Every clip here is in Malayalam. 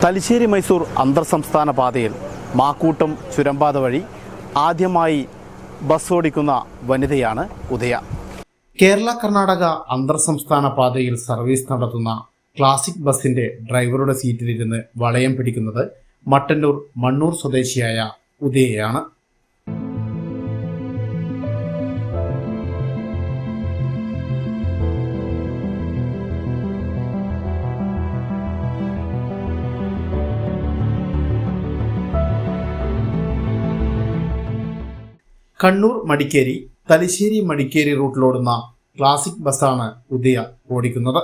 തലശ്ശേരി മൈസൂർ അന്തർ സംസ്ഥാന പാതയിൽ മാക്കൂട്ടം ചുരംപാത വഴി ആദ്യമായി ബസ് ഓടിക്കുന്ന വനിതയാണ് ഉദയ. കേരള കർണാടക അന്തർ സംസ്ഥാന പാതയിൽ സർവീസ് നടത്തുന്ന ക്ലാസിക് ബസിന്റെ ഡ്രൈവറുടെ സീറ്റിലിരുന്ന് വളയം പിടിക്കുന്നത് മട്ടന്നൂർ മണ്ണൂർ സ്വദേശിയായ ഉദയയാണ്. കണ്ണൂർ മടിക്കേരി, തലശ്ശേരി മടിക്കേരി റൂട്ടിലോടുന്ന ക്ലാസിക് ബസ്സാണ് ഉദയ ഓടിക്കുന്നത്.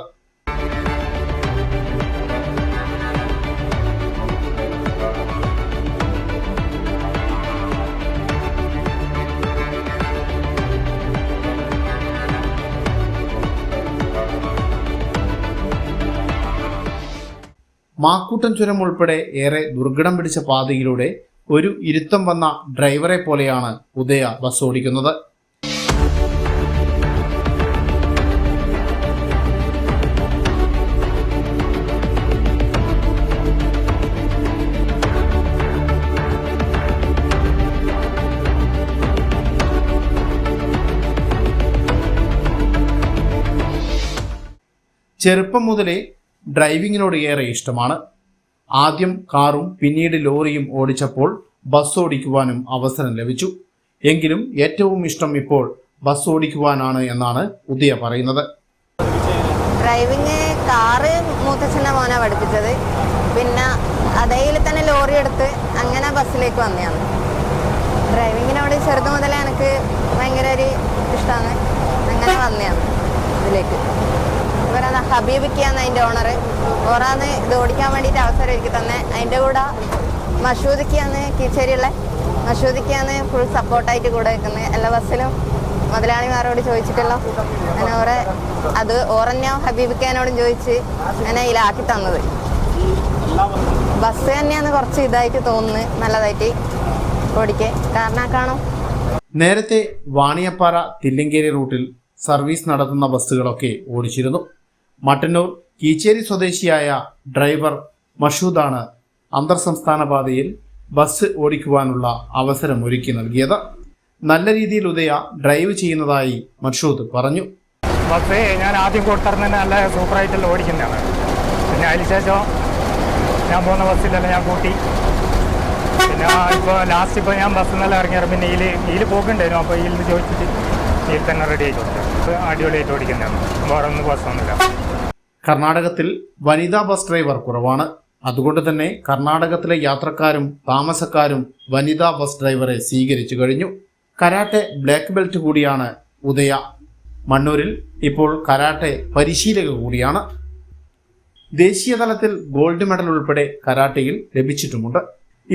മാക്കൂട്ടം ചുരം ഉൾപ്പെടെ ഏറെ ദുർഘടം പിടിച്ച പാതയിലൂടെ ഒരു ഇരുത്തം വന്ന ഡ്രൈവറെ പോലെയാണ് ഉദയ ബസ് ഓടിക്കുന്നത്. ചെറുപ്പം മുതലേ ഡ്രൈവിങ്ങിനോട് ഏറെ ഇഷ്ടമാണ്. ആദ്യം കാറും പിന്നീട് ലോറിയും ഓടിച്ചപ്പോൾ ബസ് ഓടിക്കുവാനും അവസരം ലഭിച്ചു. എങ്കിലും ഏറ്റവും ഇഷ്ടം ഇപ്പോൾ ബസ് ഓടിക്കുവാനാണ് എന്നാണ് ഉദയ പറയുന്നത്. ഡ്രൈവിങ് കാറ് മൂത്തച്ഛൻ്റെ മോനെ പഠിപ്പിച്ചത്, പിന്നെ അതേയിൽ തന്നെ ലോറി എടുത്ത് അങ്ങനെ ബസ്സിലേക്ക് വന്നതാണ്. ഡ്രൈവിങ്ങിനോട് ചെറുത് മുതലേ എനിക്ക് ഭയങ്കര ഒരു ഇഷ്ടമാണ്, അങ്ങനെ വന്നതാണ് ഇതിലേക്ക്. ഇവരാണ് ഹബീബിക്കാണ് അതിൻ്റെ ഓണർ. ഓറാന്ന് ഇത് ഓടിക്കാൻ വേണ്ടിയിട്ട് അവസരം ഒരുക്കി തന്നെ. അതിൻ്റെ കൂടെ മഷൂദിക്കാണ് കീച്ചേരിയുള്ള മഷൂദിക്കാണ് ഫുൾ സപ്പോർട്ടായിട്ട് കൂടെ വെക്കുന്നത്. എല്ലാ ബസ്സിലും മുതലാളിമാരോട് ചോദിച്ചിട്ടല്ലോ അങ്ങനെ ഓറെ അത് ഓറന്നെ ഹബീബിക്കാനോടും ചോദിച്ച് അങ്ങനെ ഇതിലാക്കി തന്നത്. ബസ് തന്നെയാണ് കുറച്ച് ഇതായിട്ട് തോന്നുന്നത്, നല്ലതായിട്ട് ഓടിക്കേ കാരണക്കാണോ. നേരത്തെ വാണിയപ്പാറ തില്ലങ്കേരി റൂട്ടിൽ സർവീസ് നടത്തുന്ന ബസ്സുകളൊക്കെ ഓടിച്ചിരുന്നു. മട്ടന്നൂർ കീച്ചേരി സ്വദേശിയായ ഡ്രൈവർ മഷൂദാണ് അന്തർ സംസ്ഥാന പാതയിൽ ബസ് ഓടിക്കുവാനുള്ള അവസരം ഒരുക്കി നൽകിയത്. നല്ല രീതിയിൽ ഉദയ ഡ്രൈവ് ചെയ്യുന്നതായി മഷൂദ് പറഞ്ഞു. ബസ് ഞാൻ ആദ്യം കൊടുത്തിരുന്ന നല്ല സൂപ്പറായിട്ടുള്ള ഓടിക്കുന്നതാണ്. പിന്നെ അതിനുശേഷം ഞാൻ പോകുന്ന ബസ്സിലെല്ലാം ഞാൻ കൂട്ടി. പിന്നെ ഇപ്പോൾ ലാസ്റ്റ് ഇപ്പോൾ ഞാൻ ബസ്സിൽ നിന്നെല്ലാം ഇറങ്ങിയാറ്. പിന്നെ ഇതിൽ പോക്കുണ്ടായിരുന്നു. അപ്പോൾ ഇതിൽ ചോദിച്ചിട്ട് ഇതിൽ തന്നെ റെഡി ആയിട്ട് കൊടുത്തത്. അടിപൊളിയായിട്ട് ഓടിക്കുന്നതാണ്, വേറെ ഒന്നും ബസ്സൊന്നുമില്ല. കർണാടകത്തിൽ വനിതാ ബസ് ഡ്രൈവർ കുറവാണ്. അതുകൊണ്ട് തന്നെ കർണാടകത്തിലെ യാത്രക്കാരും താമസക്കാരും വനിതാ ബസ് ഡ്രൈവറെ സ്വീകരിച്ചു കഴിഞ്ഞു. കരാട്ടെ ബ്ലാക്ക് ബെൽറ്റ് കൂടിയാണ് ഉദയ. മണ്ണൂരിൽ ഇപ്പോൾ കരാട്ടെ പരിശീലക കൂടിയാണ്. ദേശീയ തലത്തിൽ ഗോൾഡ് മെഡൽ ഉൾപ്പെടെ കരാട്ടയിൽ ലഭിച്ചിട്ടുമുണ്ട്.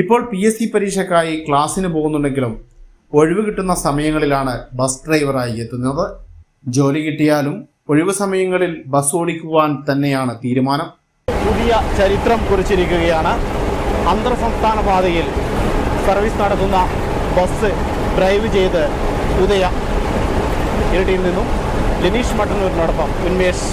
ഇപ്പോൾ PSC പരീക്ഷയ്ക്കായി ക്ലാസ്സിന് പോകുന്നുണ്ടെങ്കിലും ഒഴിവ് കിട്ടുന്ന സമയങ്ങളിലാണ് ബസ് ഡ്രൈവറായി എത്തുന്നത്. ജോലി കിട്ടിയാലും ഒഴിവ് സമയങ്ങളിൽ ബസ് ഓടിക്കുവാൻ തന്നെയാണ് തീരുമാനം. പുതിയ ചരിത്രം കുറിച്ചിരിക്കുകയാണ്. അന്തർ സംസ്ഥാന പാതയിൽ സർവീസ് നടത്തുന്ന ബസ് ഡ്രൈവ് ചെയ്ത് ഉദയ. ഇരട്ടിയിൽ നിന്നും ലിനീഷ് മട്ടന്നൂരിനോടൊപ്പം ഉന്മേഷ്.